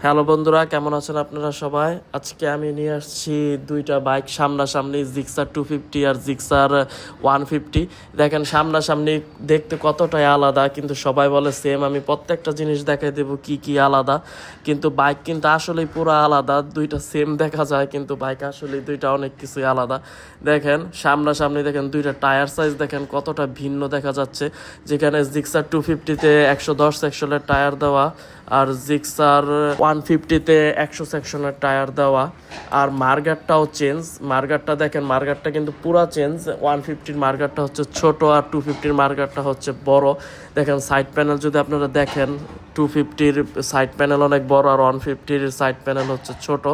Hello বন্ধুরা, কেমন আছেন আপনারা সবাই? আজকে আমি নিয়ে আসছি দুইটা বাইক সামনাসামনি, জিক্সার 250 আর জিক্সার 150। দেখেন সামনাসামনি দেখতে কতটাই আলাদা, কিন্তু সবাই বলে সেম। আমি প্রত্যেকটা জিনিস দেখাই দেবো কি কি আলাদা, কিন্তু বাইক কিন্তু আসলেই পুরো আলাদা। দুইটা সেম দেখা যায়, কিন্তু বাইক আসলেই দুইটা অনেক কিছুই আলাদা। দেখেন সামনাসামনি, দেখেন দুইটা টায়ার সাইজ দেখেন কতটা ভিন্ন দেখা যাচ্ছে। যেখানে জিক্সার 250-তে 110 সেকশনের টায়ার দেওয়া, আর জিক্সার 150-তে 100 সেকশনের টায়ার দেওয়া। আর মার্গারটাও চেঞ্জ। মার্গারটা দেখেন, মার্গারটা কিন্তু পুরা চেঞ্জ। 150-র মার্গারটা হচ্ছে ছোট, আর 250-র মার্গারটা হচ্ছে বড়। দেখেন সাইড প্যানেল যদি আপনারা দেখেন, 250-র সাইড প্যানেল অনেক বড়, আর 150-র সাইড প্যানেল হচ্ছে ছোট।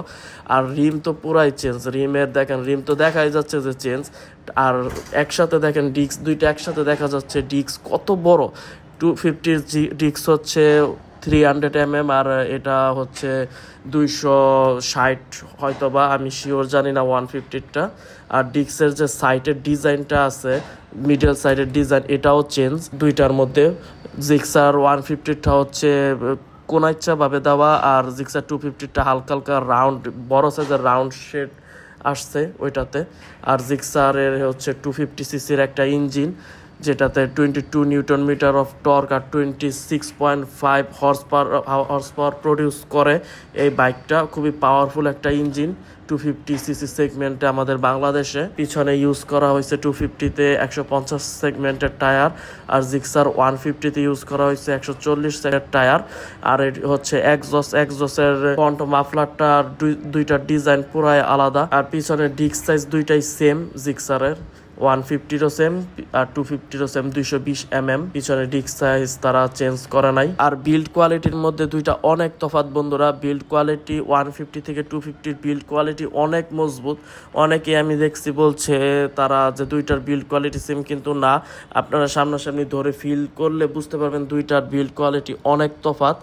আর রিম তো পুরাই চেঞ্জ। রিমের দেখেন, রিম তো দেখাই যাচ্ছে যে চেঞ্জ। আর একসাথে দেখেন ডিস্ক দুইটা একসাথে দেখা যাচ্ছে, ডিস্ক কত বড়। 250-র ডিস্ক হচ্ছে 300 আর এটা হচ্ছে 260 হয়তোবা, আমি শিওর জানি না 150-টা। আর ডিস্কের যে সাইডের ডিজাইনটা আছে, মিডল সাইডের ডিজাইন, এটাও চেঞ্জ দুইটার মধ্যে। জিক্সার 150-টা হচ্ছে কোনাইচ্ছাভাবে দেওয়া, আর জিক্সার 250-টা হালকা হালকা রাউন্ড, বড় সাইজের রাউন্ড শেড আসছে ওইটাতে। আর জিক্সারের হচ্ছে 250 সিসির একটা ইঞ্জিন, যেটাতে 22 নিউটন মিটার অফ টর্ক আর 26.5 হর্স পাওয়ার প্রডিউস করে। এই বাইকটা খুবই পাওয়ারফুল একটা ইঞ্জিন 250 সিসি সেগমেন্টে আমাদের বাংলাদেশে। পিছনে ইউজ করা হয়েছে 250-তে 150 সেগমেন্টের টায়ার, আর জিক্সার 150-তে ইউজ করা হয়েছে 140 সেগমেন্টের টায়ার। আর হচ্ছে এক্সজসের ফ্রন্ট মাফলারটা, দুইটা ডিজাইন পুরাই আলাদা। আর পিছনে ডিস্ক সাইজ দুইটাই সেম, জিক্সারের 150-রও সেম আর 250-রও সেম, 220 পিছনে ডিস্ক সাইজ তারা চেঞ্জ করে নাই। আর বিল্ড কোয়ালিটির মধ্যে দুইটা অনেক তফাৎ বন্ধুরা। বিল্ড কোয়ালিটি 150 থেকে 250-র বিল্ড কোয়ালিটি অনেক মজবুত। অনেকে আমি দেখছি বলছে তারা যে দুইটার বিল্ড কোয়ালিটি সেম, কিন্তু না, আপনারা সামনাসামনি ধরে ফিল করলে বুঝতে পারবেন দুইটার বিল্ড কোয়ালিটি অনেক তফাৎ।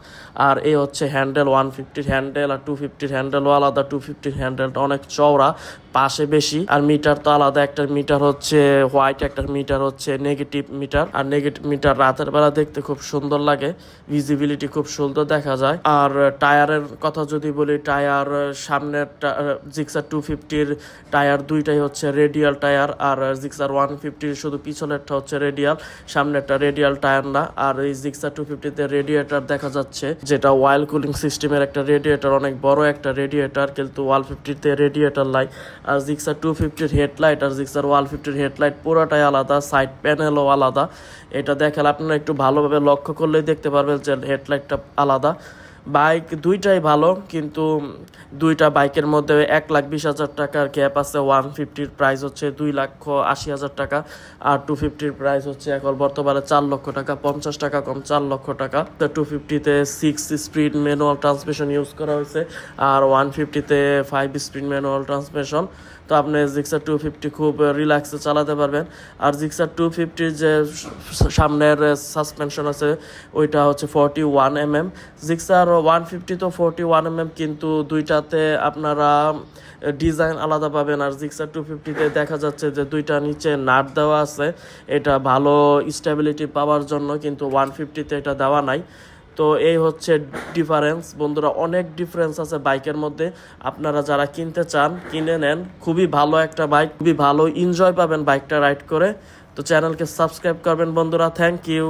আর এই হচ্ছে হ্যান্ডেল, 150-র হ্যান্ডেল আর 250-র হ্যান্ডেলও আলাদা। 250-র হ্যান্ডেলটা অনেক চওড়া, পাশে বেশি। আর মিটার তো আলাদা, একটা মিটার হচ্ছে হোয়াইট, একটা মিটার হচ্ছে নেগেটিভ মিটার। আর নেগেটিভ মিটার রাতের বেলা দেখতে খুব সুন্দর লাগে, ভিজিবিলিটি খুব সুন্দর দেখা যায়। আর টায়ারের কথা যদি বলি, টায়ার সামনের জিক্সার 250-র টায়ার দুইটাই হচ্ছে রেডিয়াল টায়ার, আর জিক্সার 150-র শুধু পিছনেরটা হচ্ছে রেডিয়াল, সামনেরটা রেডিয়াল টায়ার না। আর এই জিক্সার 250-তে রেডিয়েটর দেখা যাচ্ছে, যেটা ওয়াইল কুলিং সিস্টেমের একটা রেডিয়েটর, অনেক বড় একটা রেডিয়েটর, কিন্তু 150-তে রেডিয়েটর নাই। আর জিক্সার 250-র হেডলাইট আর জিক্সার 150-র হেডলাইট পুরোটাই আলাদা, সাইড প্যানেলও আলাদা। এটা দেখেন আপনারা একটু ভালোভাবে লক্ষ্য করলেই দেখতে পারবেন যে হেডলাইটটা আলাদা। বাইক দুইটাই ভালো, কিন্তু দুইটা বাইকের মধ্যে 1,20,000 টাকার গ্যাপ আছে। 150-র প্রাইস হচ্ছে 2,80,000 টাকা, আর 250-র প্রাইস হচ্ছে এখন বর্তমানে 4 লক্ষ টাকা, 50 টাকা কম, 4 লক্ষ টাকা। 250-তে 6 স্পিড ম্যানুয়াল ট্রান্সমিশন ইউজ করা হয়েছে, আর 150-তে 5 স্পিড ম্যানুয়াল ট্রান্সমিশন। তো আপনি জিক্সার 250 খুব রিল্যাক্সে চালাতে পারবেন। আর জিক্সার 250-র যে সামনের সাসপেনশন আছে, ওইটা হচ্ছে 41 জিক্সার 150 তো 41 কিন্তু দুইটাতে আপনারা ডিজাইন আলাদা পাবেন। আর জিক্সার 250-তে দেখা যাচ্ছে যে দুইটা নিচে নাট দেওয়া আছে, এটা ভালো স্টেবিলিটি পাওয়ার জন্য, কিন্তু 150-তে এটা দেওয়া নাই। তো এই হচ্ছে ডিফারেন্স বন্ধুরা, অনেক ডিফারেন্স আছে বাইকের মধ্যে। আপনারা যারা কিনতে চান কিনে নেন, খুবই ভালো একটা বাইক, খুবই ভালো এনজয় পাবেন বাইকটা রাইড করে। তো চ্যানেলকে সাবস্ক্রাইব করবেন বন্ধুরা, থ্যাংক ইউ।